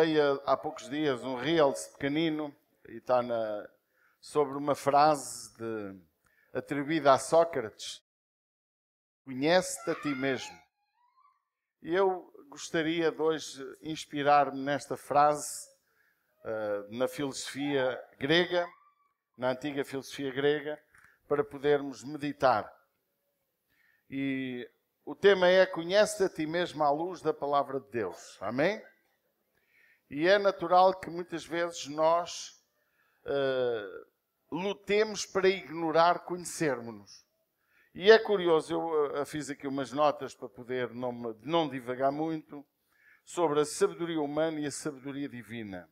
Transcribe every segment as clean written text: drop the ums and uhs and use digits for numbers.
filmei há poucos dias um Reels pequenino e está sobre uma frase atribuída a Sócrates: conhece-te a ti mesmo. E eu gostaria de hoje inspirar-me nesta frase na filosofia grega, na antiga filosofia grega, para podermos meditar. E o tema é: conhece-te a ti mesmo à luz da palavra de Deus. Amém? E é natural que muitas vezes nós lutemos para ignorar conhecermos-nos. E é curioso, eu fiz aqui umas notas para poder não divagar muito, sobre a sabedoria humana e a sabedoria divina.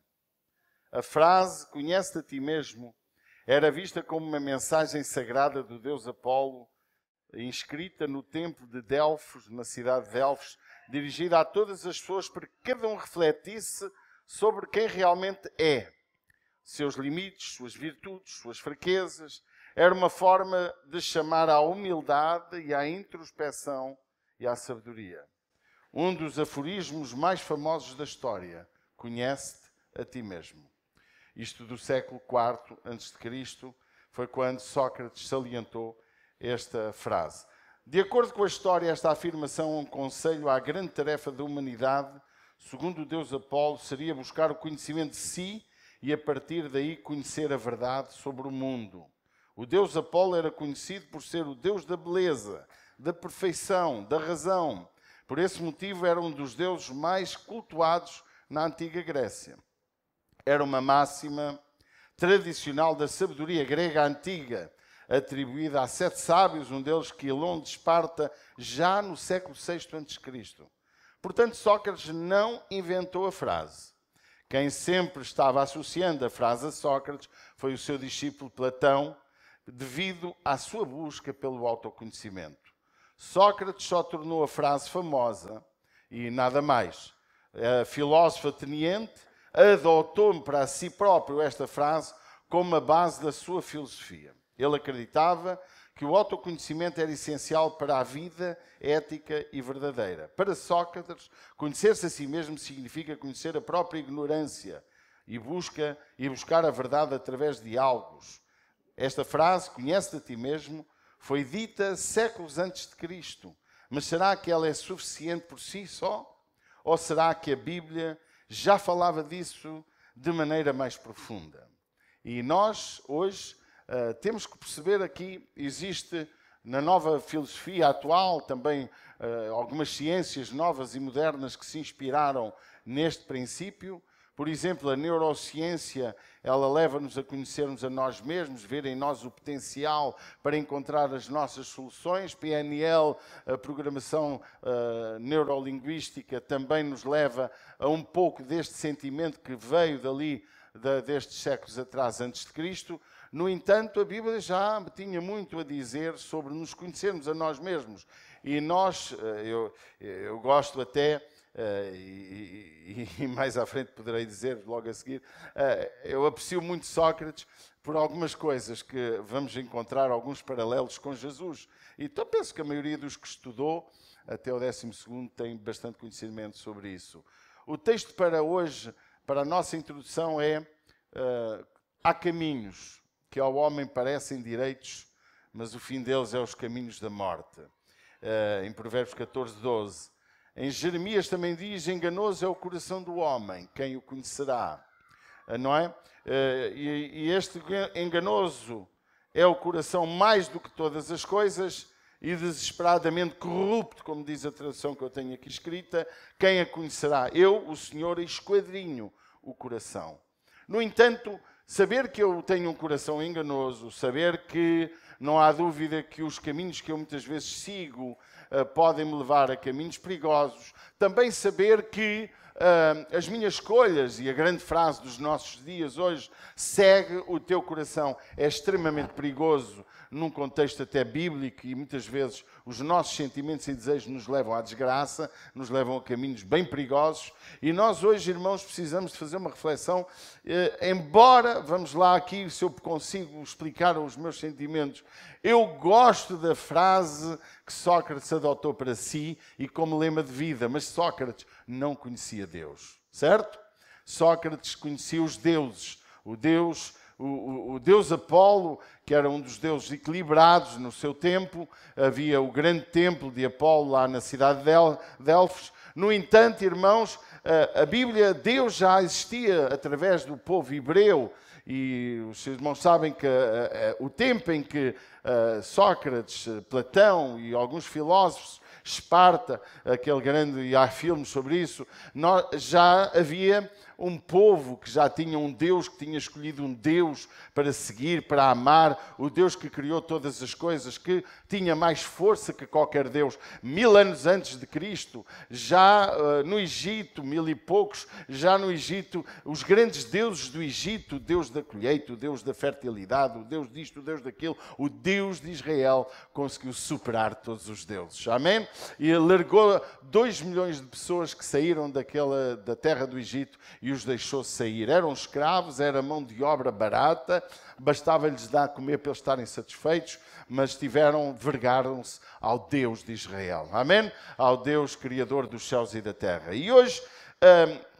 A frase, conhece-te a ti mesmo, era vista como uma mensagem sagrada do deus Apolo, inscrita no templo de Delfos, na cidade de Delfos, dirigida a todas as pessoas para que cada um refletisse sobre quem realmente é, seus limites, suas virtudes, suas fraquezas. Era uma forma de chamar à humildade e à introspeção e à sabedoria. Um dos aforismos mais famosos da história: conhece-te a ti mesmo. Isto do século IV a.C., foi quando Sócrates salientou esta frase. De acordo com a história, esta afirmação é um conselho à grande tarefa da humanidade. Segundo o deus Apolo, seria buscar o conhecimento de si e, a partir daí, conhecer a verdade sobre o mundo. O deus Apolo era conhecido por ser o deus da beleza, da perfeição, da razão. Por esse motivo, era um dos deuses mais cultuados na antiga Grécia. Era uma máxima tradicional da sabedoria grega antiga, atribuída a 7 sábios, um deles Quilon de Esparta, já no século VI a.C. Portanto, Sócrates não inventou a frase. Quem sempre estava associando a frase a Sócrates foi o seu discípulo Platão, devido à sua busca pelo autoconhecimento. Sócrates só tornou a frase famosa e nada mais. A filósofa ateniense adotou para si próprio esta frase como a base da sua filosofia. Ele acreditava que o autoconhecimento era essencial para a vida ética e verdadeira. Para Sócrates, conhecer-se a si mesmo significa conhecer a própria ignorância e buscar a verdade através de diálogos. Esta frase, conhece-te a ti mesmo, foi dita séculos antes de Cristo. Mas será que ela é suficiente por si só? Ou será que a Bíblia já falava disso de maneira mais profunda? E nós, hoje, temos que perceber aqui, existe na nova filosofia atual também algumas ciências novas e modernas que se inspiraram neste princípio. Por exemplo, a neurociência, ela leva-nos a conhecermos a nós mesmos, ver em nós o potencial para encontrar as nossas soluções. PNL, a programação neurolinguística, também nos leva a um pouco deste sentimento que veio destes séculos atrás, antes de Cristo. No entanto, a Bíblia já tinha muito a dizer sobre nos conhecermos a nós mesmos. E nós, eu gosto até, e mais à frente poderei dizer, logo a seguir, eu aprecio muito Sócrates por algumas coisas que vamos encontrar, alguns paralelos com Jesus. E então penso que a maioria dos que estudou, até o 12º, tem bastante conhecimento sobre isso. O texto para hoje, para a nossa introdução, é: há caminhos que ao homem parecem direitos, mas o fim deles é os caminhos da morte. Em Provérbios 14:12. Em Jeremias também diz: enganoso é o coração do homem, quem o conhecerá? Não é? E este enganoso é o coração mais do que todas as coisas e desesperadamente corrupto, como diz a tradução que eu tenho aqui escrita, quem a conhecerá? Eu, o Senhor, esquadrinho o coração. No entanto, saber que eu tenho um coração enganoso, saber que não há dúvida que os caminhos que eu muitas vezes sigo podem me levar a caminhos perigosos, também saber que as minhas escolhas, e a grande frase dos nossos dias hoje, segue o teu coração, é extremamente perigoso num contexto até bíblico, e muitas vezes os nossos sentimentos e desejos nos levam à desgraça, nos levam a caminhos bem perigosos. E nós hoje, irmãos, precisamos de fazer uma reflexão, embora, vamos lá aqui, se eu consigo explicar os meus sentimentos, eu gosto da frase que Sócrates adotou para si e como lema de vida, mas Sócrates não conhecia Deus, certo? Sócrates conhecia os deuses. O deus Apolo, que era um dos deuses equilibrados no seu tempo. Havia o grande templo de Apolo lá na cidade de Delfos. No entanto, irmãos, a Bíblia, Deus já existia através do povo hebreu. E os seus irmãos sabem que o tempo em que Sócrates, Platão e alguns filósofos, Esparta, aquele grande, e há filmes sobre isso, já havia um povo que já tinha um Deus, que tinha escolhido um Deus para seguir, para amar, o Deus que criou todas as coisas, que tinha mais força que qualquer Deus. 1000 anos antes de Cristo, já no Egito, 1000 e poucos, já no Egito, os grandes deuses do Egito, o Deus da colheita, o Deus da fertilidade, o Deus disto, o Deus daquilo, o Deus de Israel conseguiu superar todos os deuses. Amém? E largou 2 milhões de pessoas que saíram da terra do Egito e os deixou sair. Eram escravos, era mão de obra barata, bastava-lhes dar a comer para eles estarem satisfeitos, mas vergaram-se ao Deus de Israel. Amém? Ao Deus Criador dos céus e da terra. E hoje,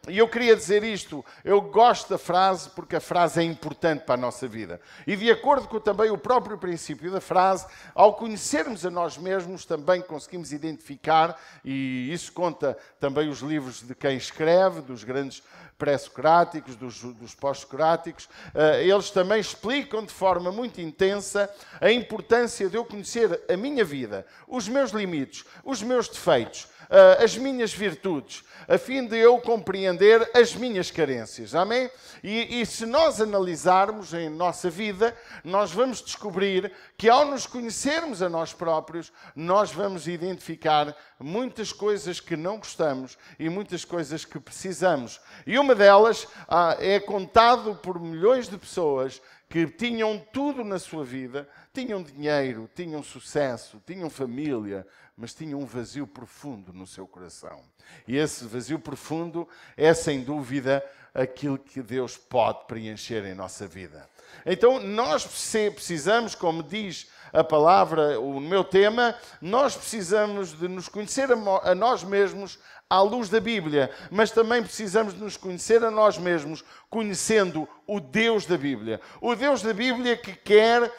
eu queria dizer isto, eu gosto da frase porque a frase é importante para a nossa vida. E de acordo com também o próprio princípio da frase, ao conhecermos a nós mesmos, também conseguimos identificar, e isso conta também os livros de quem escreve, dos grandes pré-socráticos, dos pós-socráticos, eles também explicam de forma muito intensa a importância de eu conhecer a minha vida, os meus limites, os meus defeitos, as minhas virtudes, a fim de eu compreender as minhas carências. Amém? E se nós analisarmos em nossa vida, nós vamos descobrir que ao nos conhecermos a nós próprios, nós vamos identificar muitas coisas que não gostamos e muitas coisas que precisamos. E uma delas é contado por milhões de pessoas que tinham tudo na sua vida, tinham dinheiro, tinham sucesso, tinham família, mas tinham um vazio profundo no seu coração. E esse vazio profundo é, sem dúvida, aquilo que Deus pode preencher em nossa vida. Então, nós precisamos, como diz a palavra, o meu tema, nós precisamos de nos conhecer a nós mesmos à luz da Bíblia, mas também precisamos de nos conhecer a nós mesmos conhecendo o Deus da Bíblia. O Deus da Bíblia que quer,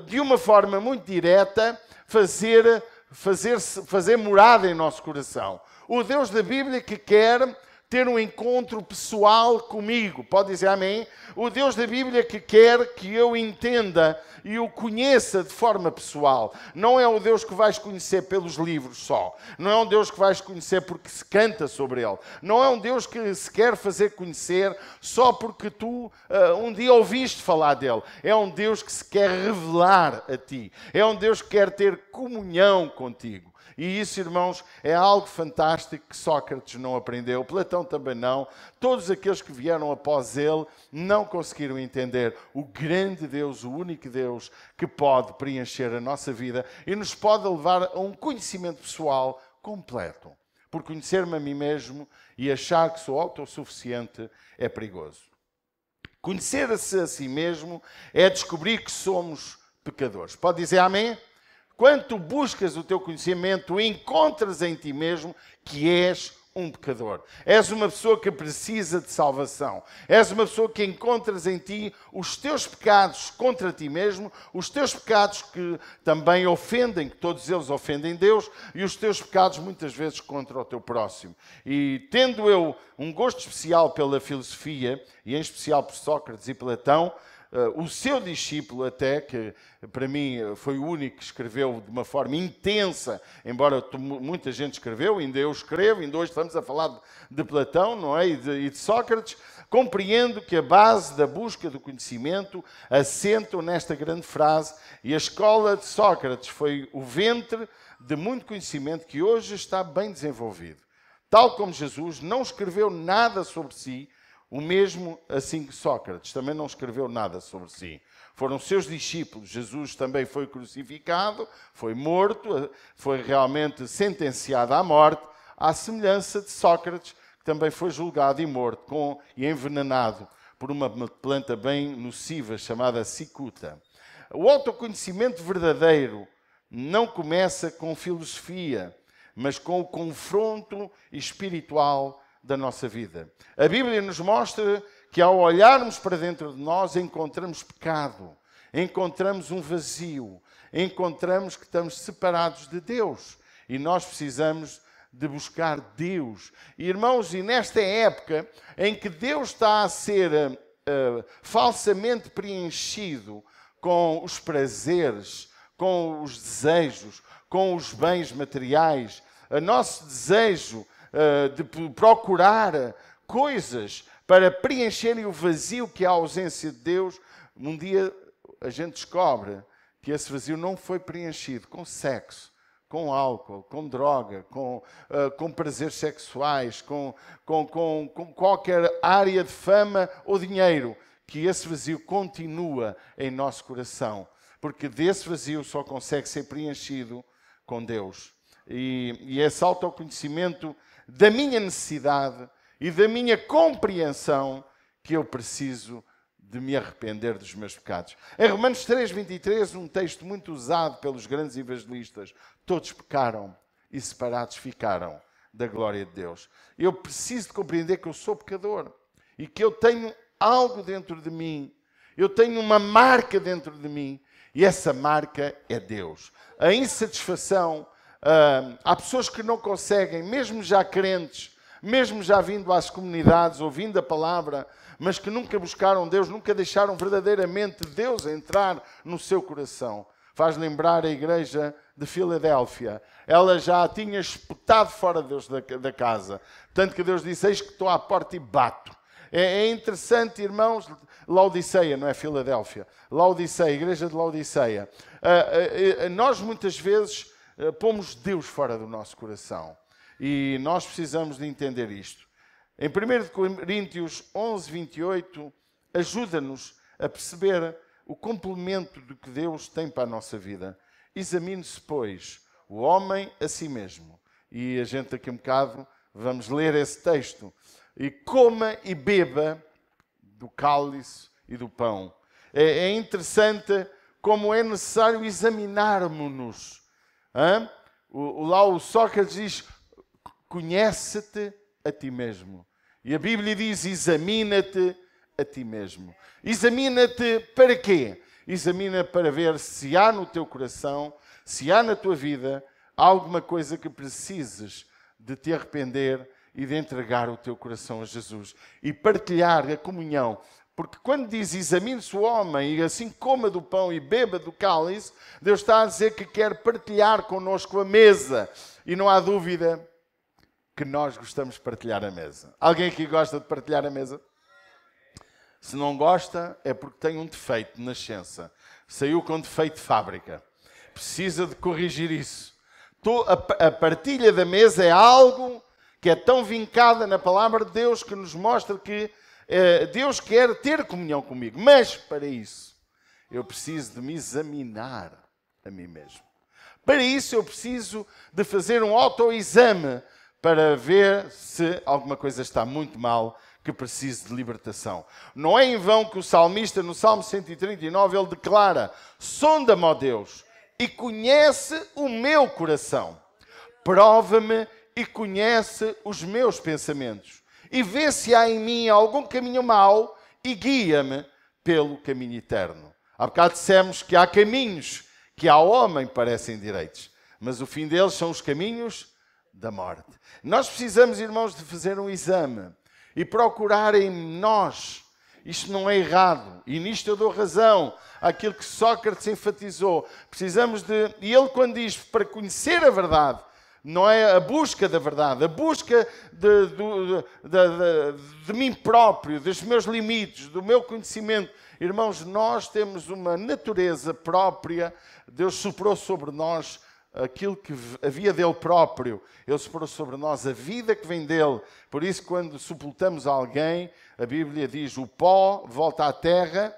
de uma forma muito direta, fazer morada em nosso coração. O Deus da Bíblia que quer ter um encontro pessoal comigo. Pode dizer amém? O Deus da Bíblia que quer que eu entenda e o conheça de forma pessoal. Não é o Deus que vais conhecer pelos livros só. Não é um Deus que vais conhecer porque se canta sobre ele. Não é um Deus que se quer fazer conhecer só porque tu um dia ouviste falar dele. É um Deus que se quer revelar a ti. É um Deus que quer ter comunhão contigo. E isso, irmãos, é algo fantástico que Sócrates não aprendeu, Platão também não. Todos aqueles que vieram após ele não conseguiram entender o grande Deus, o único Deus que pode preencher a nossa vida e nos pode levar a um conhecimento pessoal completo. Por conhecer-me a mim mesmo e achar que sou autossuficiente é perigoso. Conhecer-se a si mesmo é descobrir que somos pecadores. Pode dizer amém? Quando buscas o teu conhecimento, encontras em ti mesmo que és um pecador. És uma pessoa que precisa de salvação. És uma pessoa que encontras em ti os teus pecados contra ti mesmo, os teus pecados que também ofendem, que todos eles ofendem Deus, e os teus pecados muitas vezes contra o teu próximo. E tendo eu um gosto especial pela filosofia, e em especial por Sócrates e Platão, o seu discípulo até, que para mim foi o único que escreveu de uma forma intensa, embora muita gente escreveu, ainda eu escrevo, ainda hoje estamos a falar de Platão, não é? E de Sócrates, compreendo que a base da busca do conhecimento assenta nesta grande frase, e a escola de Sócrates foi o ventre de muito conhecimento que hoje está bem desenvolvido. Tal como Jesus não escreveu nada sobre si, o mesmo assim que Sócrates também não escreveu nada sobre si. Foram seus discípulos. Jesus também foi crucificado, foi morto, foi realmente sentenciado à morte, à semelhança de Sócrates, que também foi julgado e morto e envenenado por uma planta bem nociva chamada cicuta. O autoconhecimento verdadeiro não começa com filosofia, mas com o confronto espiritual da nossa vida. A Bíblia nos mostra que ao olharmos para dentro de nós encontramos pecado, encontramos um vazio, encontramos que estamos separados de Deus e nós precisamos de buscar Deus. Irmãos, e nesta época em que Deus está a ser falsamente preenchido com os prazeres, com os desejos, com os bens materiais, o nosso desejo de procurar coisas para preencherem o vazio que é a ausência de Deus, um dia a gente descobre que esse vazio não foi preenchido com sexo, com álcool, com droga, com prazeres sexuais, com qualquer área de fama ou dinheiro, que esse vazio continua em nosso coração, porque desse vazio só consegue ser preenchido com Deus. E esse autoconhecimento da minha necessidade e da minha compreensão que eu preciso de me arrepender dos meus pecados. Em Romanos 3:23, um texto muito usado pelos grandes evangelistas, todos pecaram e separados ficaram da glória de Deus. Eu preciso de compreender que eu sou pecador e que eu tenho algo dentro de mim, eu tenho uma marca dentro de mim e essa marca é Deus. A insatisfação, há pessoas que não conseguem, mesmo já crentes, mesmo já vindo às comunidades, ouvindo a palavra, mas que nunca buscaram Deus, nunca deixaram verdadeiramente Deus entrar no seu coração. Faz lembrar a igreja de Filadélfia. Ela já a tinha espetado fora de Deus da casa. Tanto que Deus disse, eis que estou à porta e bato. É interessante, irmãos, Laodiceia, não é Filadélfia. Laodiceia, a igreja de Laodiceia. Nós muitas vezes pomos Deus fora do nosso coração. E nós precisamos de entender isto. Em 1 Coríntios 11:28, ajuda-nos a perceber o complemento do que Deus tem para a nossa vida. Examine-se, pois, o homem a si mesmo. E a gente daqui a um bocado vamos ler esse texto. E coma e beba do cálice e do pão. É interessante como é necessário examinarmos-nos. Lá o Sócrates diz, conhece-te a ti mesmo. E a Bíblia diz, examina-te a ti mesmo. Examina-te para quê? Examina para ver se há no teu coração, se há na tua vida, alguma coisa que precises de te arrepender e de entregar o teu coração a Jesus. E partilhar a comunhão. Porque quando diz examine-se o homem e assim coma do pão e beba do cálice, Deus está a dizer que quer partilhar connosco a mesa. E não há dúvida que nós gostamos de partilhar a mesa. Alguém aqui gosta de partilhar a mesa? Se não gosta, é porque tem um defeito de nascença. Saiu com defeito de fábrica. Precisa de corrigir isso. A partilha da mesa é algo que é tão vincada na palavra de Deus que nos mostra que Deus quer ter comunhão comigo. Mas, para isso, eu preciso de me examinar a mim mesmo. Para isso, eu preciso de fazer um autoexame para ver se alguma coisa está muito mal, que preciso de libertação. Não é em vão que o salmista, no Salmo 139, ele declara, sonda-me, ó Deus, e conhece o meu coração. Prova-me e conhece os meus pensamentos. E vê se há em mim algum caminho mau e guia-me pelo caminho eterno. Há bocado dissemos que há caminhos que ao homem parecem direitos, mas o fim deles são os caminhos da morte. Nós precisamos, irmãos, de fazer um exame e procurar em nós. Isto não é errado. E nisto eu dou razão àquilo que Sócrates enfatizou. Precisamos de... E ele quando diz para conhecer a verdade, não é a busca da verdade, a busca de mim próprio, dos meus limites, do meu conhecimento. Irmãos, nós temos uma natureza própria. Deus soprou sobre nós aquilo que havia dele próprio. Ele soprou sobre nós a vida que vem dele. Por isso, quando sepultamos alguém, a Bíblia diz, o pó volta à terra,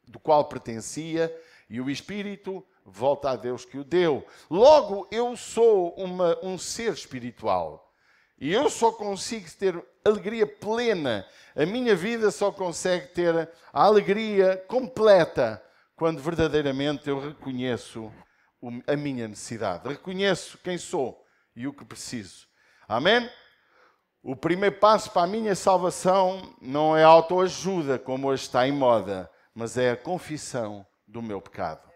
do qual pertencia, e o Espírito volta a Deus que o deu. Logo, eu sou um ser espiritual. E eu só consigo ter alegria plena. A minha vida só consegue ter a alegria completa quando verdadeiramente eu reconheço a minha necessidade. Reconheço quem sou e o que preciso. Amém? O primeiro passo para a minha salvação não é a autoajuda, como hoje está em moda, mas é a confissão do meu pecado.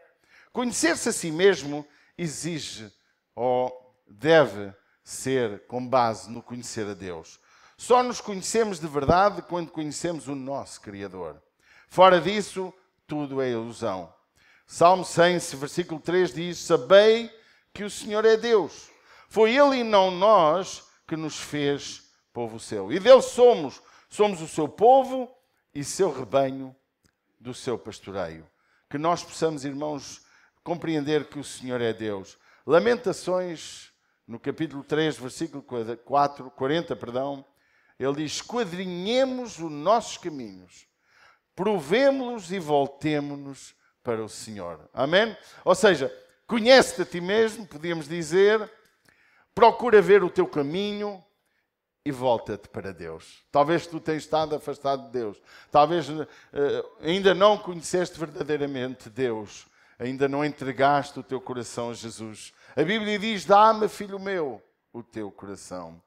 Conhecer-se a si mesmo exige ou deve ser com base no conhecer a Deus. Só nos conhecemos de verdade quando conhecemos o nosso Criador. Fora disso, tudo é ilusão. Salmo 100, versículo 3 diz: sabei que o Senhor é Deus. Foi Ele e não nós que nos fez povo seu. E dele somos o seu povo e seu rebanho do seu pastoreio. Que nós possamos, irmãos, compreender que o Senhor é Deus. Lamentações, no capítulo 3, versículo 40, ele diz: esquadrinhemos os nossos caminhos, provemo-los e voltemo-nos para o Senhor. Amém? Ou seja, conhece-te a ti mesmo, podíamos dizer, procura ver o teu caminho e volta-te para Deus. Talvez tu tenhas estado afastado de Deus. Talvez ainda não conheceste verdadeiramente Deus. Ainda não entregaste o teu coração a Jesus. A Bíblia diz: dá-me, filho meu, o teu coração.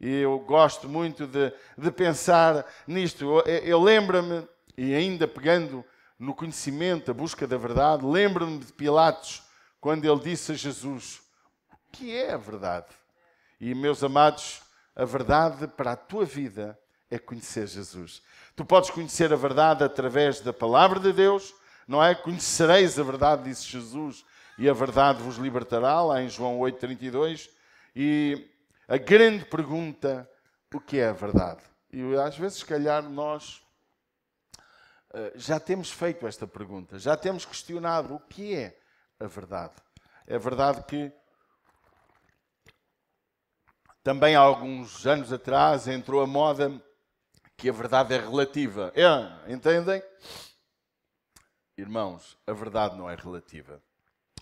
E eu gosto muito de pensar nisto. Eu lembro-me, e ainda pegando no conhecimento, a busca da verdade, lembro-me de Pilatos, quando ele disse a Jesus: o que é a verdade? E, meus amados, a verdade para a tua vida é conhecer Jesus. Tu podes conhecer a verdade através da palavra de Deus, não é? Conhecereis a verdade, disse Jesus, e a verdade vos libertará, lá em João 8,32. E a grande pergunta: o que é a verdade? E às vezes, se calhar, nós já temos feito esta pergunta, já temos questionado o que é a verdade. É verdade que também há alguns anos atrás entrou a moda que a verdade é relativa. Entendem? Irmãos, a verdade não é relativa.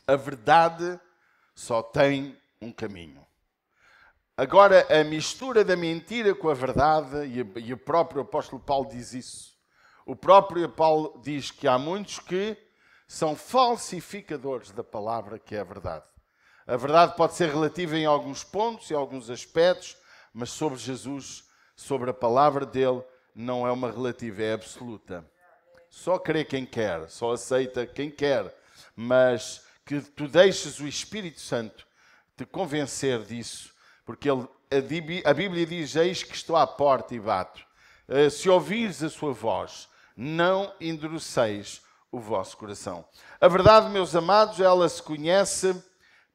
A verdade só tem um caminho. Agora, a mistura da mentira com a verdade, e o próprio apóstolo Paulo diz isso. O próprio Paulo diz que há muitos que são falsificadores da palavra que é a verdade. A verdade pode ser relativa em alguns pontos, em alguns aspectos, mas sobre Jesus, sobre a palavra dele, não é uma relativa, é absoluta. Só crê quem quer, só aceita quem quer, mas que tu deixes o Espírito Santo te convencer disso, porque a Bíblia diz: eis que estou à porta e bato. Se ouvires a sua voz, não endureceis o vosso coração. A verdade, meus amados, ela se conhece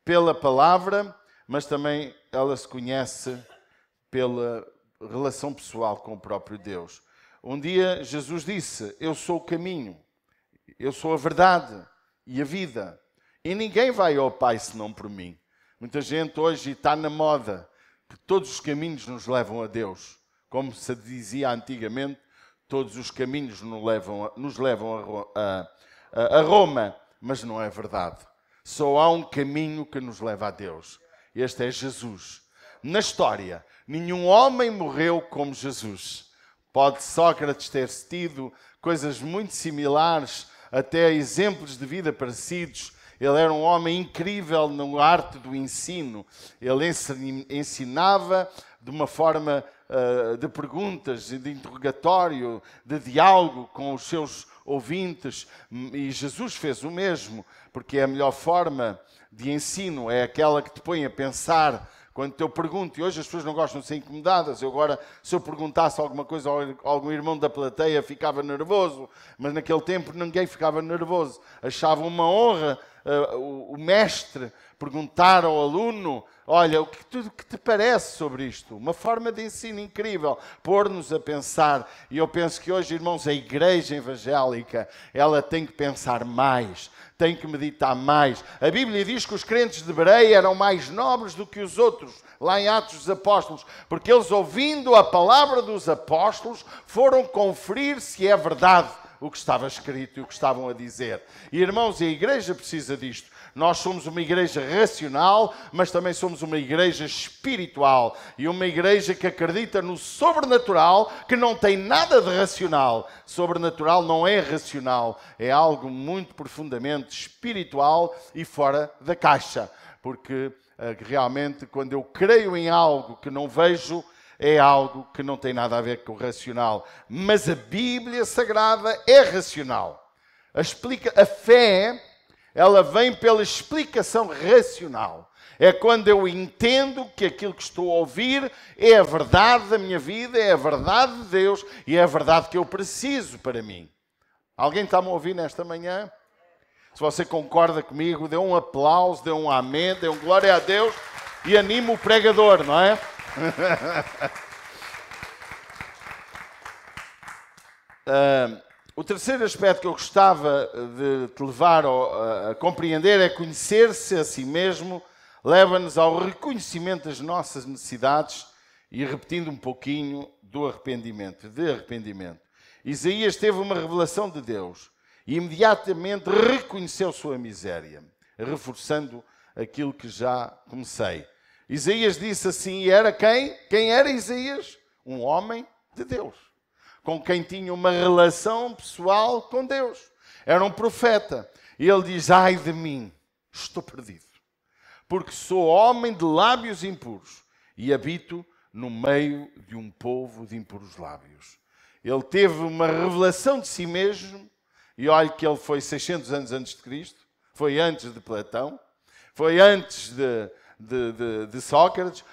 pela palavra, mas também ela se conhece pela relação pessoal com o próprio Deus. Um dia Jesus disse: eu sou o caminho, eu sou a verdade e a vida, e ninguém vai ao Pai senão por mim. Muita gente hoje está na moda que todos os caminhos nos levam a Deus. Como se dizia antigamente, todos os caminhos nos levam a Roma, mas não é verdade. Só há um caminho que nos leva a Deus. Este é Jesus. Na história, nenhum homem morreu como Jesus. Pode Sócrates ter tido coisas muito similares, até exemplos de vida parecidos. Ele era um homem incrível na arte do ensino. Ele ensinava de uma forma de perguntas, de interrogatório, de diálogo com os seus ouvintes. E Jesus fez o mesmo, porque é a melhor forma de ensino, é aquela que te põe a pensar. Quando eu pergunto, e hoje as pessoas não gostam de ser incomodadas, eu agora, se eu perguntasse alguma coisa a algum irmão da plateia, ficava nervoso, mas naquele tempo ninguém ficava nervoso. Achavam uma honra o mestre perguntar ao aluno: olha, o que te parece sobre isto? Uma forma de ensino incrível, pôr-nos a pensar. E eu penso que hoje, irmãos, a igreja evangélica, ela tem que pensar mais, tem que meditar mais. A Bíblia diz que os crentes de Bereia eram mais nobres do que os outros, lá em Atos dos Apóstolos, porque eles, ouvindo a palavra dos apóstolos, foram conferir se é verdade o que estava escrito e o que estavam a dizer. E, irmãos, a igreja precisa disto. Nós somos uma igreja racional, mas também somos uma igreja espiritual. E uma igreja que acredita no sobrenatural, que não tem nada de racional. Sobrenatural não é racional. É algo muito profundamente espiritual e fora da caixa. Porque realmente, quando eu creio em algo que não vejo, é algo que não tem nada a ver com o racional. Mas a Bíblia Sagrada é racional. A fé, ela vem pela explicação racional. É quando eu entendo que aquilo que estou a ouvir é a verdade da minha vida, é a verdade de Deus e é a verdade que eu preciso para mim. Alguém está-me a ouvir nesta manhã? Se você concorda comigo, dê um aplauso, dê um amém, dê um glória a Deus e anime o pregador, não é? O terceiro aspecto que eu gostava de te levar a compreender é conhecer-se a si mesmo, leva-nos ao reconhecimento das nossas necessidades e repetindo um pouquinho de arrependimento. Isaías teve uma revelação de Deus e imediatamente reconheceu sua miséria, reforçando aquilo que já comecei. Isaías disse assim, e era quem? Quem era Isaías? Um homem de Deus, com quem tinha uma relação pessoal com Deus. Era um profeta. E ele diz, ai de mim, estou perdido, porque sou homem de lábios impuros e habito no meio de um povo de impuros lábios. Ele teve uma revelação de si mesmo, e olha que ele foi 600 anos antes de Cristo, foi antes de Platão, foi antes de Sócrates,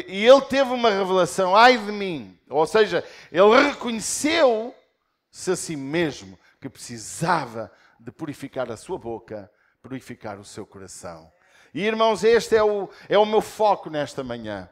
e ele teve uma revelação, ai de mim, ou seja, ele reconheceu-se a si mesmo que precisava de purificar a sua boca, purificar o seu coração. E irmãos, este é o meu foco nesta manhã,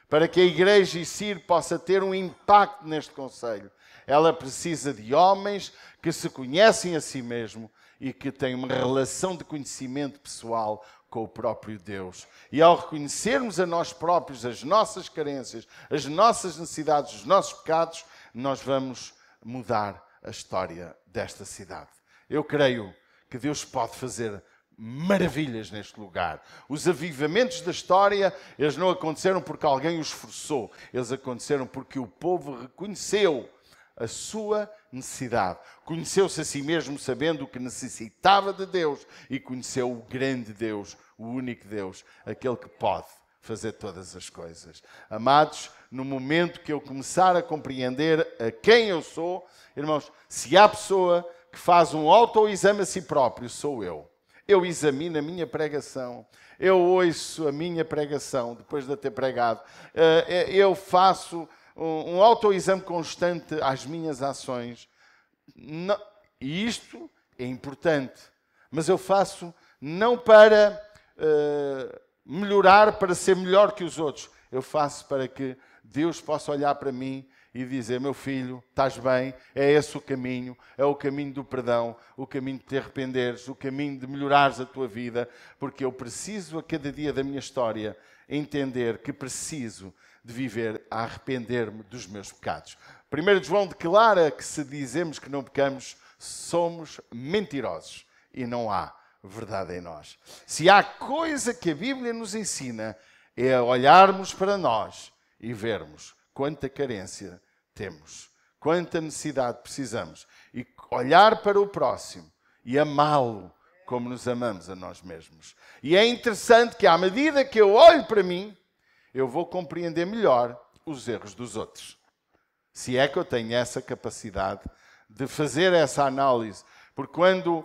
para que a Igreja ICIR possa ter um impacto neste conselho. Ela precisa de homens que se conhecem a si mesmo e que têm uma relação de conhecimento pessoal com o próprio Deus. E ao reconhecermos a nós próprios as nossas carências, as nossas necessidades, os nossos pecados, nós vamos mudar a história desta cidade. Eu creio que Deus pode fazer maravilhas neste lugar. Os avivamentos da história, eles não aconteceram porque alguém os forçou. Eles aconteceram porque o povo reconheceu a sua necessidade. Conheceu-se a si mesmo sabendo que necessitava de Deus e conheceu o grande Deus, o único Deus, aquele que pode fazer todas as coisas. Amados, no momento que eu começar a compreender a quem eu sou, irmãos, se há pessoa que faz um autoexame a si próprio, sou eu. Eu examino a minha pregação, eu ouço a minha pregação depois de a ter pregado, eu faço um autoexame constante às minhas ações. E isto é importante, mas eu faço não para melhorar, para ser melhor que os outros. Eu faço para que Deus possa olhar para mim e dizer, meu filho, estás bem, é esse o caminho, é o caminho do perdão, o caminho de te arrependeres, o caminho de melhorares a tua vida, porque eu preciso a cada dia da minha história entender que preciso de viver a arrepender-me dos meus pecados. 1 João declara que se dizemos que não pecamos, somos mentirosos e não há verdade em nós. Se há coisa que a Bíblia nos ensina, é olharmos para nós e vermos quanta carência temos, quanta necessidade precisamos, e olhar para o próximo e amá-lo como nos amamos a nós mesmos. E é interessante que à medida que eu olho para mim, eu vou compreender melhor os erros dos outros. Se é que eu tenho essa capacidade de fazer essa análise. Porque quando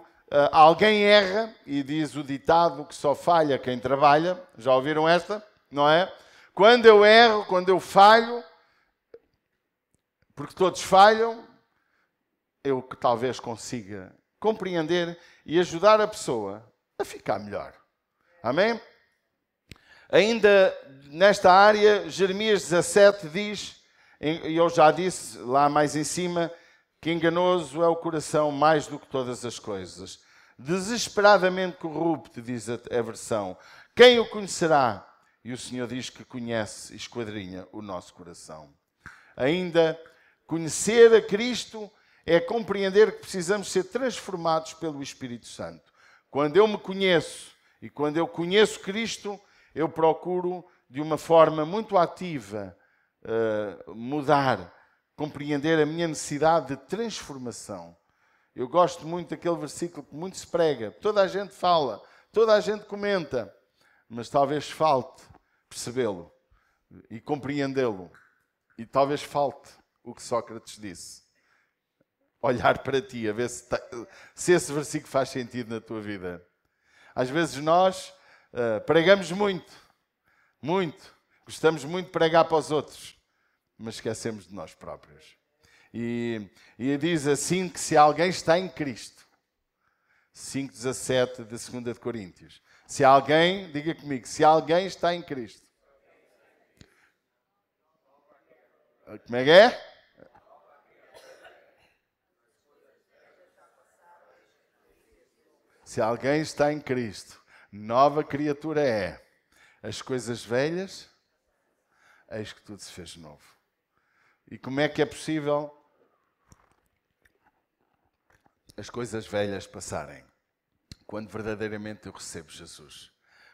alguém erra, e diz o ditado que só falha quem trabalha, já ouviram esta? Não é? Quando eu erro, quando eu falho, porque todos falham, eu que talvez consiga compreender e ajudar a pessoa a ficar melhor. Amém? Ainda nesta área, Jeremias 17 diz, e eu já disse lá mais em cima, que enganoso é o coração mais do que todas as coisas. Desesperadamente corrupto, diz a versão. Quem o conhecerá? E o Senhor diz que conhece e esquadrinha o nosso coração. Ainda, conhecer a Cristo é compreender que precisamos ser transformados pelo Espírito Santo. Quando eu me conheço e quando eu conheço Cristo, eu procuro de uma forma muito ativa mudar, compreender a minha necessidade de transformação. Eu gosto muito daquele versículo que muito se prega. Toda a gente fala, toda a gente comenta, mas talvez falte percebê-lo e compreendê-lo. E talvez falte o que Sócrates disse. Olhar para ti, a ver se esse versículo faz sentido na tua vida. Às vezes nós pregamos muito. Gostamos muito de pregar para os outros, mas esquecemos de nós próprios. E diz assim que se alguém está em Cristo, 5,17 de 2 de Coríntios. Se alguém, diga comigo, se alguém está em Cristo. Como é que é? Se alguém está em Cristo, nova criatura é. As coisas velhas, eis que tudo se fez novo. E como é que é possível as coisas velhas passarem? Quando verdadeiramente eu recebo Jesus.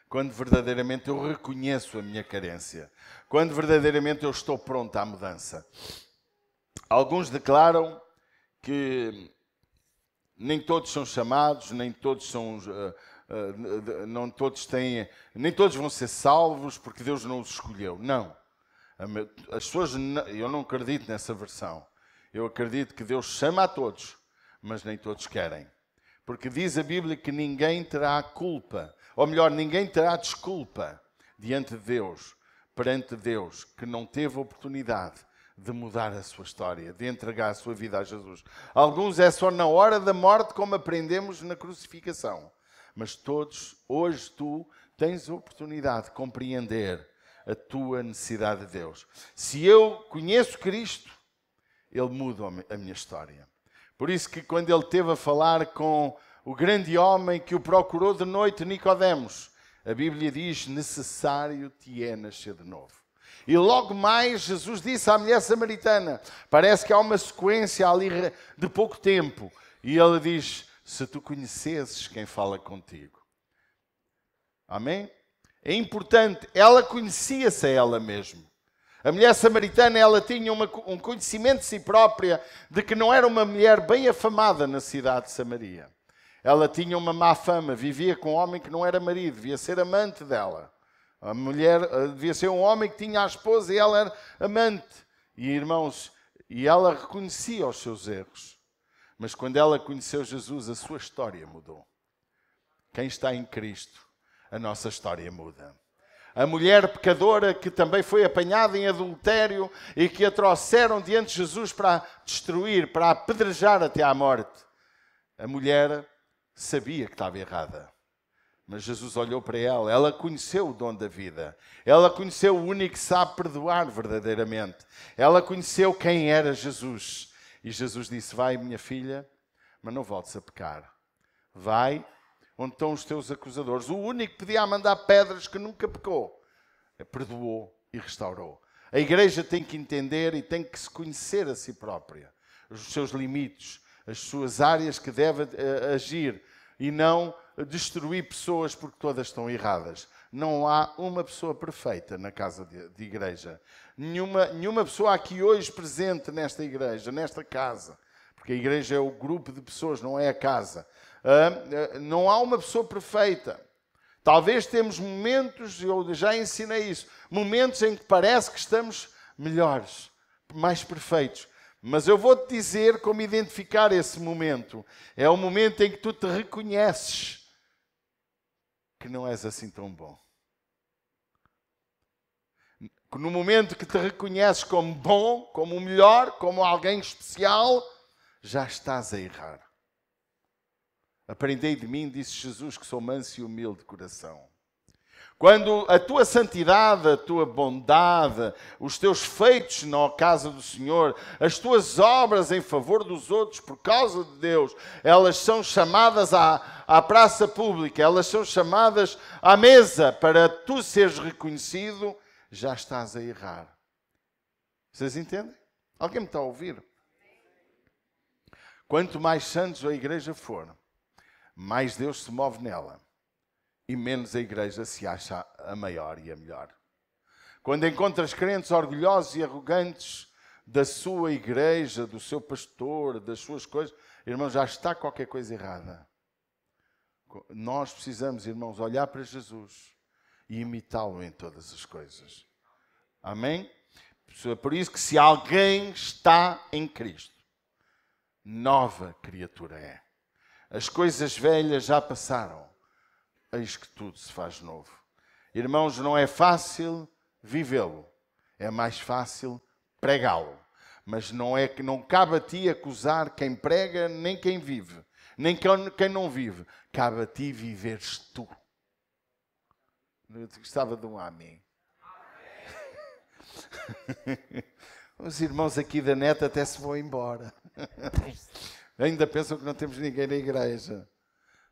Quando verdadeiramente eu reconheço a minha carência. Quando verdadeiramente eu estou pronto à mudança. Alguns declaram que nem todos são chamados, nem todos são... não todos têm... Nem todos vão ser salvos porque Deus não os escolheu. Não. As pessoas... Eu não acredito nessa versão. Eu acredito que Deus chama a todos, mas nem todos querem. Porque diz a Bíblia que ninguém terá culpa, ou melhor, ninguém terá desculpa diante de Deus, perante Deus, que não teve a oportunidade de mudar a sua história, de entregar a sua vida a Jesus. Alguns é só na hora da morte, como aprendemos na crucificação. Mas todos, hoje tu tens a oportunidade de compreender a tua necessidade de Deus. Se eu conheço Cristo, Ele muda a minha história. Por isso que quando ele esteve a falar com o grande homem que o procurou de noite, Nicodemos, a Bíblia diz, necessário te é nascer de novo. E logo mais Jesus disse à mulher samaritana, parece que há uma sequência ali de pouco tempo, e ele diz, se tu conhecesses quem fala contigo. Amém? É importante, ela conhecia-se a ela mesma. A mulher samaritana, ela tinha um conhecimento de si própria de que não era uma mulher bem afamada na cidade de Samaria. Ela tinha uma má fama, vivia com um homem que não era marido, devia ser amante dela. A mulher devia ser um homem que tinha a esposa e ela era amante. E irmãos, e ela reconhecia os seus erros. Mas quando ela conheceu Jesus, a sua história mudou. Quem está em Cristo, a nossa história muda. A mulher pecadora que também foi apanhada em adultério e que a trouxeram diante de Jesus para destruir, para apedrejar até à morte. A mulher sabia que estava errada. Mas Jesus olhou para ela, ela conheceu o dom da vida. Ela conheceu o único que sabe perdoar verdadeiramente. Ela conheceu quem era Jesus. E Jesus disse, vai minha filha, mas não voltes a pecar. Vai onde estão os teus acusadores. O único que podia mandar pedras que nunca pecou. Perdoou e restaurou. A igreja tem que entender e tem que se conhecer a si própria. Os seus limites, as suas áreas que deve agir. E não destruir pessoas porque todas estão erradas. Não há uma pessoa perfeita na casa de igreja. Nenhuma pessoa aqui hoje presente nesta igreja, nesta casa. Porque a igreja é o grupo de pessoas, não é a casa. Não há uma pessoa perfeita. Talvez temos momentos, eu já ensinei isso, momentos em que parece que estamos melhores, mais perfeitos. Mas eu vou-te dizer como identificar esse momento. É o momento em que tu te reconheces que não és assim tão bom. No momento que te reconheces como bom, como o melhor, como alguém especial, já estás a errar. Aprendei de mim, disse Jesus, que sou manso e humilde de coração. Quando a tua santidade, a tua bondade, os teus feitos na casa do Senhor, as tuas obras em favor dos outros, por causa de Deus, elas são chamadas à praça pública, elas são chamadas à mesa para tu seres reconhecido, já estás a errar. Vocês entendem? Alguém me está a ouvir? Quanto mais santos a igreja for, mais Deus se move nela e menos a igreja se acha a maior e a melhor. Quando encontras crentes orgulhosos e arrogantes da sua igreja, do seu pastor, das suas coisas, irmãos, já está qualquer coisa errada. Nós precisamos, irmãos, olhar para Jesus e imitá-lo em todas as coisas. Amém? Por isso que se alguém está em Cristo, nova criatura é. As coisas velhas já passaram, eis que tudo se faz novo. Irmãos, não é fácil vivê-lo, é mais fácil pregá-lo. Mas não cabe a ti acusar quem prega, nem quem vive, nem quem não vive. Cabe a ti viveres tu. Eu gostava de um amém. Os irmãos aqui da net até se vão embora. Ainda pensam que não temos ninguém na igreja.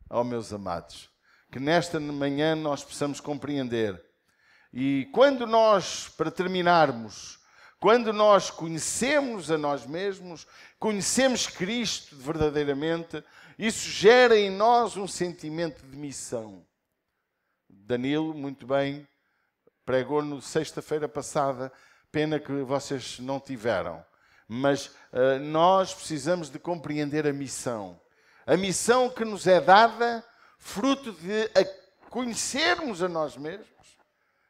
Oh, meus amados, que nesta manhã nós possamos compreender. E quando nós, para terminarmos, quando nós conhecemos a nós mesmos, conhecemos Cristo verdadeiramente, isso gera em nós um sentimento de missão. Danilo, muito bem, pregou no sexta-feira passada, pena que vocês não tiveram. Mas nós precisamos de compreender a missão. A missão que nos é dada, fruto de conhecermos a nós mesmos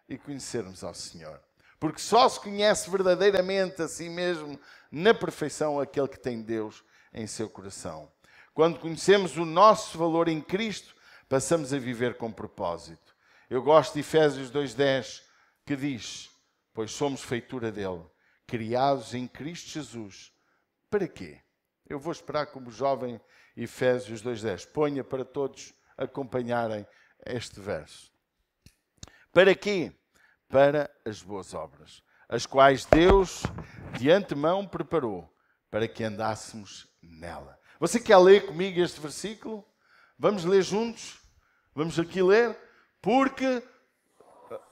e conhecermos ao Senhor. Porque só se conhece verdadeiramente a si mesmo, na perfeição, aquele que tem Deus em seu coração. Quando conhecemos o nosso valor em Cristo, passamos a viver com propósito. Eu gosto de Efésios 2:10, que diz: pois somos feitura dele, criados em Cristo Jesus. Para quê? Eu vou esperar como jovem Efésios 2:10. Ponha para todos acompanharem este verso. Para quê? Para as boas obras, as quais Deus de antemão preparou para que andássemos nela. Você quer ler comigo este versículo? Vamos ler juntos? Vamos aqui ler? Porque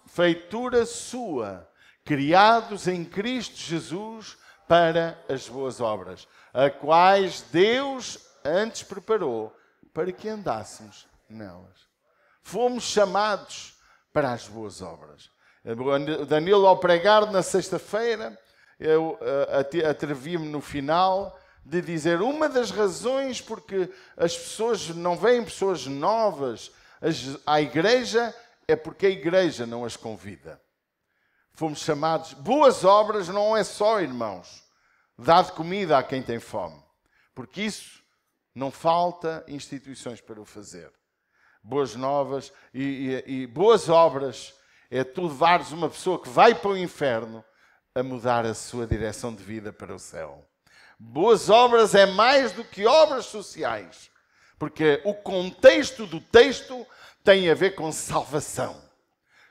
feitura sua, criados em Cristo Jesus para as boas obras, as quais Deus antes preparou para que andássemos nelas. Fomos chamados para as boas obras. Danilo, ao pregar na sexta-feira, eu atrevi-me no final de dizer uma das razões porque as pessoas não vêm, pessoas novas à igreja, é porque a igreja não as convida. Fomos chamados, boas obras não é só, irmãos, dar de comida a quem tem fome, porque isso não falta instituições para o fazer. Boas novas e boas obras é tu levares uma pessoa que vai para o inferno a mudar a sua direção de vida para o céu. Boas obras é mais do que obras sociais, porque o contexto do texto tem a ver com salvação.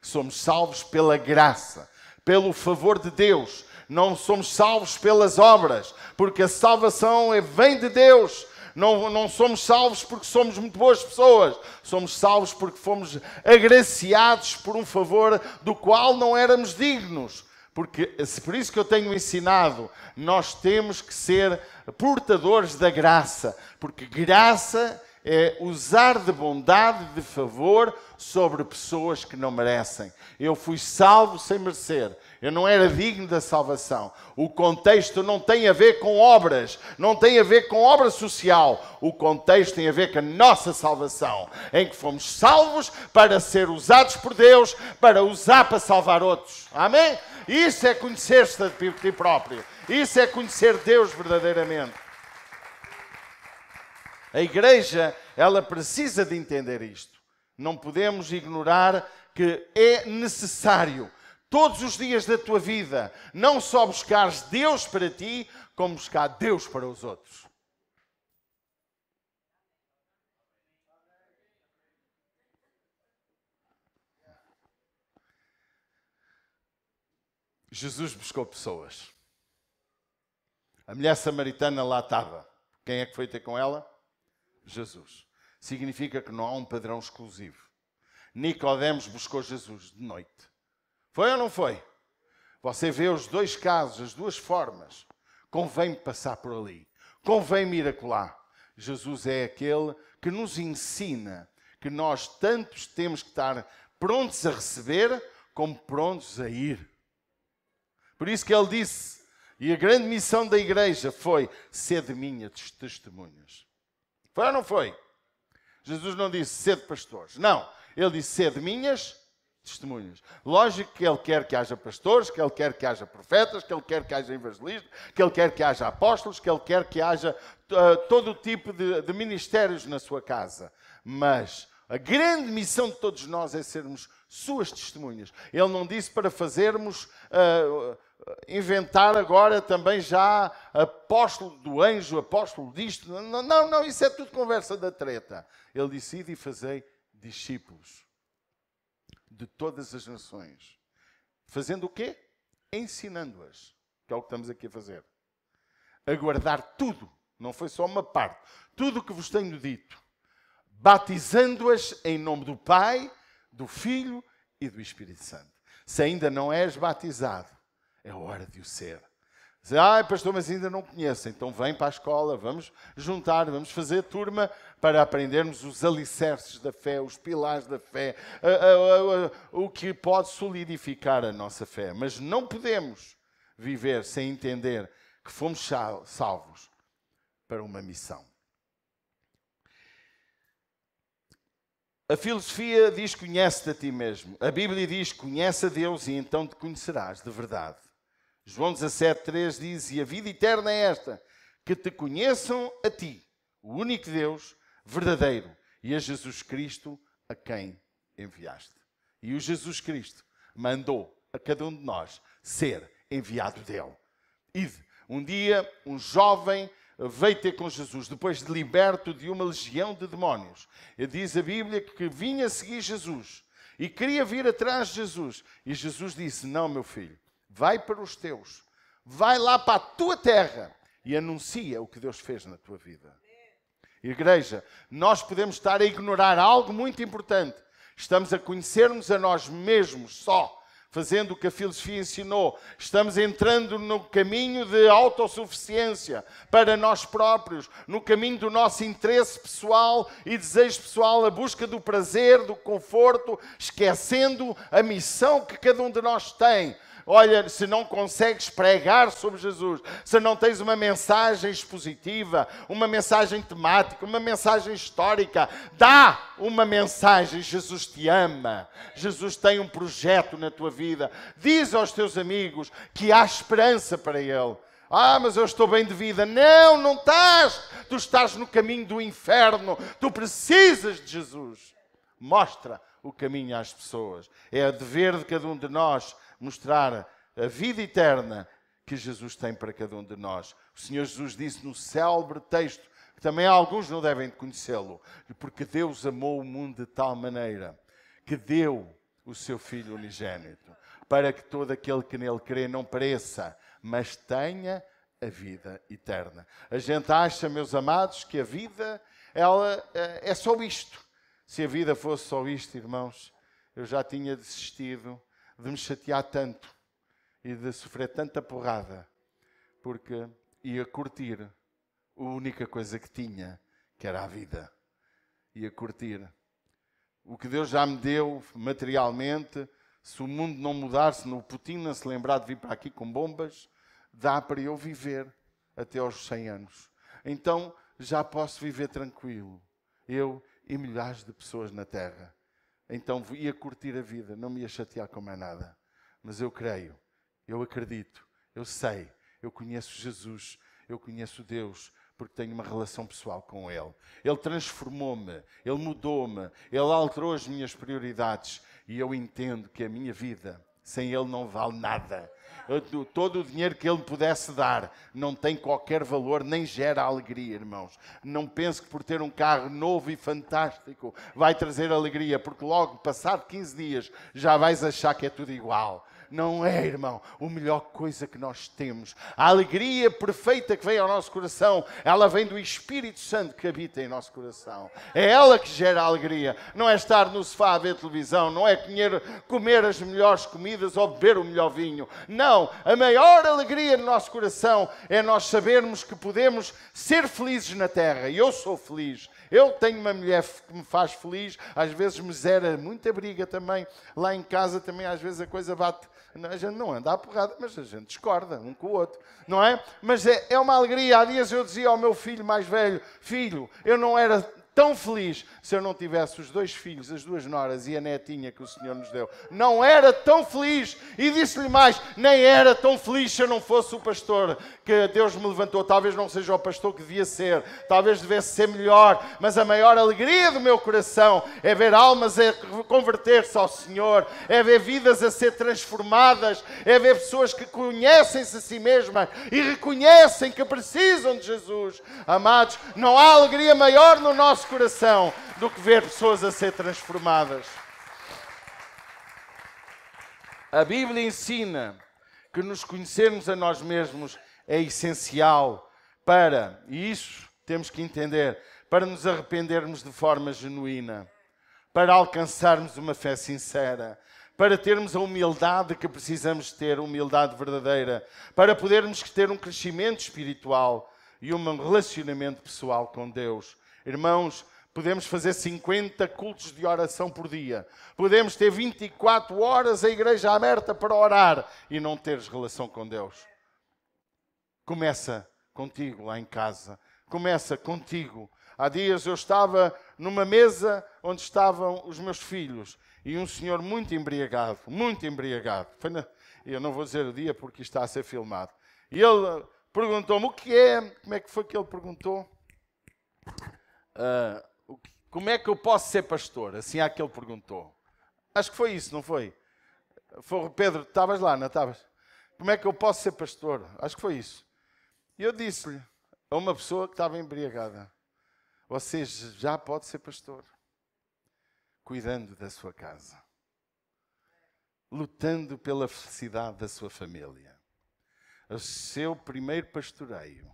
Somos salvos pela graça, pelo favor de Deus. Não somos salvos pelas obras, porque a salvação vem de Deus. Não somos salvos porque somos muito boas pessoas. Somos salvos porque fomos agraciados por um favor do qual não éramos dignos. Por isso que eu tenho ensinado, nós temos que ser portadores da graça. Porque graça é usar de bondade, de favor, sobre pessoas que não merecem. Eu fui salvo sem merecer. Eu não era digno da salvação. O contexto não tem a ver com obras, não tem a ver com obra social. O contexto tem a ver com a nossa salvação, em que fomos salvos para ser usados por Deus, para usar para salvar outros. Amém? Isso é conhecer-se de ti próprio. Isso é conhecer Deus verdadeiramente. A igreja, ela precisa de entender isto. Não podemos ignorar que é necessário, todos os dias da tua vida, não só buscares Deus para ti, como buscar Deus para os outros. Jesus buscou pessoas. A mulher samaritana lá estava. Quem é que foi ter com ela? Jesus. Significa que não há um padrão exclusivo. Nicodemos buscou Jesus de noite. Foi ou não foi? Você vê os dois casos, as duas formas. Convém passar por ali. Convém ir acolá. Jesus é aquele que nos ensina que nós tantos temos que estar prontos a receber como prontos a ir. Por isso que ele disse, e a grande missão da igreja foi sede minhas testemunhas. Foi ou não foi? Jesus não disse sede pastores. Não. Ele disse sede minhas testemunhas. Lógico que Ele quer que haja pastores, que Ele quer que haja profetas, que Ele quer que haja evangelistas, que Ele quer que haja apóstolos, que Ele quer que haja todo o tipo de ministérios na sua casa. Mas a grande missão de todos nós é sermos suas testemunhas. Ele não disse para fazermos, inventar agora também já apóstolo do anjo, apóstolo disto. Não, isso é tudo conversa da treta. Ele disse, ide e fazei discípulos de todas as nações. Fazendo o quê? Ensinando-as, que é o que estamos aqui a fazer. A guardar tudo, não foi só uma parte, tudo o que vos tenho dito, batizando-as em nome do Pai, do Filho e do Espírito Santo. Se ainda não és batizado, é hora de o ser. Diz, pastor, mas ainda não conheço. Então vem para a escola, vamos juntar, vamos fazer turma para aprendermos os alicerces da fé, os pilares da fé, o que pode solidificar a nossa fé. Mas não podemos viver sem entender que fomos salvos para uma missão. A filosofia diz, conhece-te a ti mesmo. A Bíblia diz, conhece a Deus e então te conhecerás de verdade. João 17,3 diz, e a vida eterna é esta, que te conheçam a ti, o único Deus verdadeiro, e a Jesus Cristo a quem enviaste. E o Jesus Cristo mandou a cada um de nós ser enviado dele. Um dia, um jovem veio ter com Jesus, depois de liberto de uma legião de demónios. E diz a Bíblia que vinha seguir Jesus e queria vir atrás de Jesus. E Jesus disse, não, meu filho, vai para os teus, vai lá para a tua terra e anuncia o que Deus fez na tua vida. Igreja, nós podemos estar a ignorar algo muito importante. Estamos a conhecermos a nós mesmos só, fazendo o que a filosofia ensinou. Estamos entrando no caminho de autossuficiência para nós próprios, no caminho do nosso interesse pessoal e desejo pessoal, a busca do prazer, do conforto, esquecendo a missão que cada um de nós tem. Olha, se não consegues pregar sobre Jesus, se não tens uma mensagem expositiva, uma mensagem temática, uma mensagem histórica, dá uma mensagem. Jesus te ama. Jesus tem um projeto na tua vida. Diz aos teus amigos que há esperança para Ele. Mas eu estou bem de vida. Não, não estás. Tu estás no caminho do inferno. Tu precisas de Jesus. Mostra o caminho às pessoas. É a dever de cada um de nós mostrar a vida eterna que Jesus tem para cada um de nós. O Senhor Jesus disse no célebre texto, que também alguns não devem conhecê-lo, porque Deus amou o mundo de tal maneira que deu o seu Filho unigênito, para que todo aquele que nele crê não pereça, mas tenha a vida eterna. A gente acha, meus amados, que a vida ela é só isto. Se a vida fosse só isto, irmãos, eu já tinha desistido de me chatear tanto e de sofrer tanta porrada, porque ia curtir a única coisa que tinha, que era a vida. Ia curtir o que Deus já me deu materialmente. Se o mundo não mudar, se o Putin não se lembrar de vir para aqui com bombas, dá para eu viver até aos 100 anos. Então já posso viver tranquilo, eu e milhares de pessoas na Terra. Então ia curtir a vida, não me ia chatear com mais nada. Mas eu creio, eu acredito, eu sei, eu conheço Jesus, eu conheço Deus, porque tenho uma relação pessoal com Ele. Ele transformou-me, Ele mudou-me, Ele alterou as minhas prioridades e eu entendo que a minha vida sem Ele não vale nada. Todo o dinheiro que Ele pudesse dar não tem qualquer valor, nem gera alegria, irmãos. Não pense que por ter um carro novo e fantástico vai trazer alegria, porque logo, passado 15 dias, já vais achar que é tudo igual. Não é, irmão, a melhor coisa que nós temos. A alegria perfeita que vem ao nosso coração, ela vem do Espírito Santo que habita em nosso coração. É ela que gera a alegria. Não é estar no sofá a ver televisão, não é comer as melhores comidas ou beber o melhor vinho. Não, a maior alegria no nosso coração é nós sabermos que podemos ser felizes na terra. E eu sou feliz. Eu tenho uma mulher que me faz feliz, às vezes me zera muita briga também. Lá em casa também às vezes a coisa bate. A gente não anda à porrada, mas a gente discorda um com o outro, não é? Mas é uma alegria. Há dias eu dizia ao meu filho mais velho, filho, eu não era tão feliz se eu não tivesse os 2 filhos, as 2 noras e a netinha que o Senhor nos deu. Não era tão feliz. E disse-lhe mais, nem era tão feliz se eu não fosse o pastor que Deus me levantou. Talvez não seja o pastor que devia ser, talvez devesse ser melhor, mas a maior alegria do meu coração é ver almas a converter-se ao Senhor, é ver vidas a ser transformadas, é ver pessoas que conhecem-se a si mesmas e reconhecem que precisam de Jesus. Amados, não há alegria maior no nosso coração do que ver pessoas a ser transformadas. A Bíblia ensina que nos conhecermos a nós mesmos é essencial para, e isso temos que entender, para nos arrependermos de forma genuína, para alcançarmos uma fé sincera, para termos a humildade que precisamos ter, humildade verdadeira, para podermos ter um crescimento espiritual e um relacionamento pessoal com Deus. Irmãos, podemos fazer 50 cultos de oração por dia. Podemos ter 24 horas a igreja aberta para orar e não teres relação com Deus. Começa contigo lá em casa. Começa contigo. Há dias eu estava numa mesa onde estavam os meus filhos e um senhor muito embriagado. Eu não vou dizer o dia porque está a ser filmado. E ele perguntou-me o que é. Como é que foi que ele perguntou? Como é que eu posso ser pastor? Assim é que ele perguntou. Acho que foi isso, não foi? Pedro, estavas lá, não estavas? Como é que eu posso ser pastor? Acho que foi isso. E eu disse-lhe a uma pessoa que estava embriagada: você já pode ser pastor, cuidando da sua casa, lutando pela felicidade da sua família. O seu primeiro pastoreio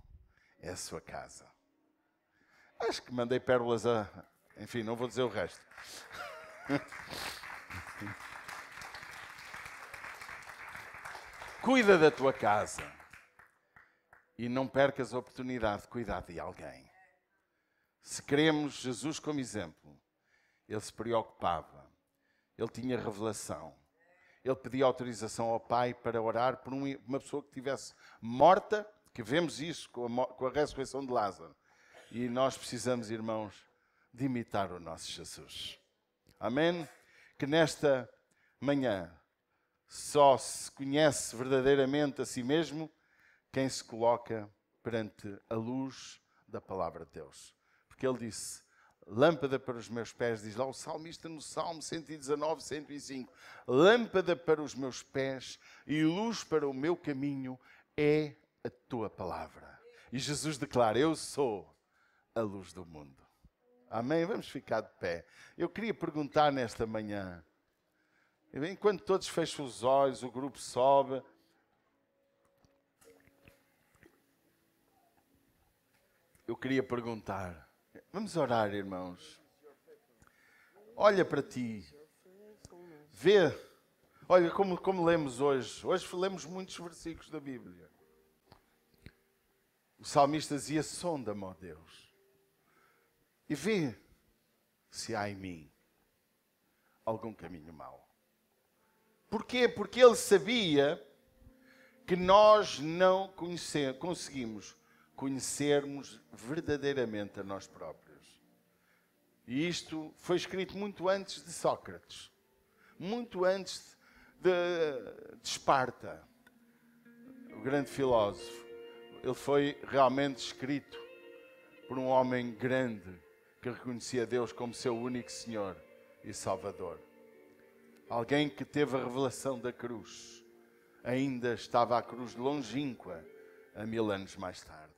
é a sua casa. Acho que mandei pérolas a... Enfim, não vou dizer o resto. Cuida da tua casa. E não percas a oportunidade de cuidar de alguém. Se queremos Jesus como exemplo, ele se preocupava. Ele tinha revelação. Ele pedia autorização ao Pai para orar por uma pessoa que estivesse morta, que vemos isso com a ressurreição de Lázaro. E nós precisamos, irmãos, de imitar o nosso Jesus. Amém? Que nesta manhã só se conhece verdadeiramente a si mesmo quem se coloca perante a luz da palavra de Deus. Porque ele disse, lâmpada para os meus pés, diz lá o salmista no Salmo 119, 105. Lâmpada para os meus pés e luz para o meu caminho é a tua palavra. E Jesus declara, eu sou a luz do mundo. Amém? Vamos ficar de pé. Eu queria perguntar nesta manhã, enquanto todos fecham os olhos, o grupo sobe. Eu queria perguntar, vamos orar, irmãos. Olha para ti. Vê. Olha como lemos hoje. Hoje lemos muitos versículos da Bíblia. O salmista dizia, sonda-me, ó Deus, e vê se há em mim algum caminho mau. Porquê? Porque ele sabia que nós não conseguimos conhecermos verdadeiramente a nós próprios. E isto foi escrito muito antes de Sócrates, muito antes de Esparta, o grande filósofo. Ele foi realmente escrito por um homem grande que reconhecia Deus como seu único Senhor e Salvador. Alguém que teve a revelação da cruz. Ainda estava a cruz longínqua, a 1000 anos mais tarde.